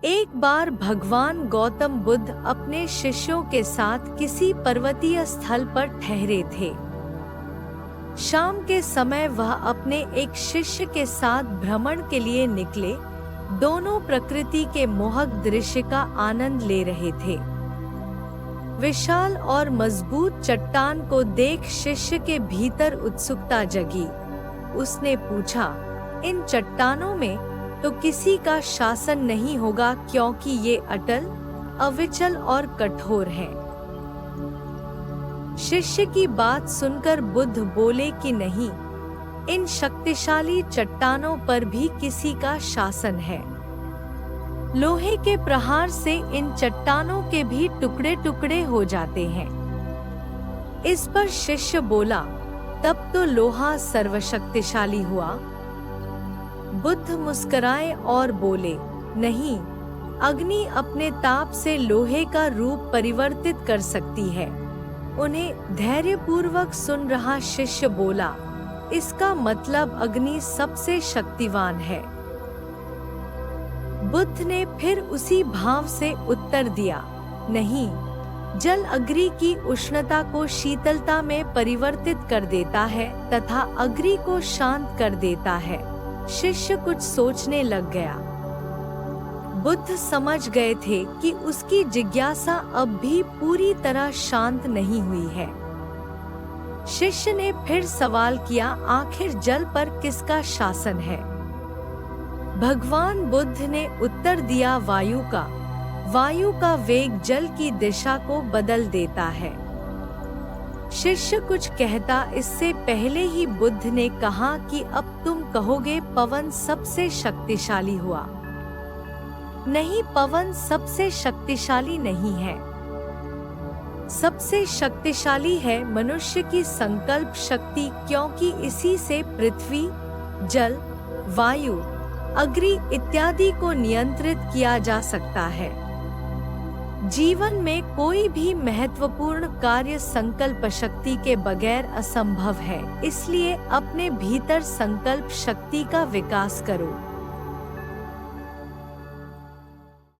एक बार भगवान गौतम बुद्ध अपने शिष्यों के साथ किसी पर्वतीय स्थल पर ठहरे थे। शाम के समय वह अपने एक शिष्य के साथ भ्रमण के लिए निकले। दोनों प्रकृति के मोहक दृश्य का आनंद ले रहे थे। विशाल और मजबूत चट्टान को देख शिष्य के भीतर उत्सुकता जगी। उसने पूछा, इन चट्टानों में तो किसी का शासन नहीं होगा, क्योंकि ये अटल, अविचल और कठोर हैं। शिष्य की बात सुनकर बुद्ध बोले कि नहीं, इन शक्तिशाली चट्टानों पर भी किसी का शासन है। लोहे के प्रहार से इन चट्टानों के भी टुकड़े टुकड़े हो जाते हैं। इस पर शिष्य बोला, तब तो लोहा सर्वशक्तिशाली हुआ। बुद्ध मुस्कुराए और बोले, नहीं, अग्नि अपने ताप से लोहे का रूप परिवर्तित कर सकती है। उन्हें धैर्यपूर्वक सुन रहा शिष्य बोला, इसका मतलब अग्नि सबसे शक्तिवान है। बुद्ध ने फिर उसी भाव से उत्तर दिया, नहीं, जल अग्नि की उष्णता को शीतलता में परिवर्तित कर देता है तथा अग्नि को शांत कर देता है। शिष्य कुछ सोचने लग गया। बुद्ध समझ गए थे कि उसकी जिज्ञासा अब भी पूरी तरह शांत नहीं हुई है। शिष्य ने फिर सवाल किया, आखिर जल पर किसका शासन है? भगवान बुद्ध ने उत्तर दिया, वायु का। वायु का वेग जल की दिशा को बदल देता है। शिष्य कुछ कहता इससे पहले ही बुद्ध ने कहा कि अब तुम कहोगे पवन सबसे शक्तिशाली हुआ। नहीं, पवन सबसे शक्तिशाली नहीं है। सबसे शक्तिशाली है मनुष्य की संकल्प शक्ति, क्योंकि इसी से पृथ्वी, जल, वायु, अग्नि इत्यादि को नियंत्रित किया जा सकता है। जीवन में कोई भी महत्वपूर्ण कार्य संकल्प शक्ति के बगैर असंभव है। इसलिए अपने भीतर संकल्प शक्ति का विकास करो।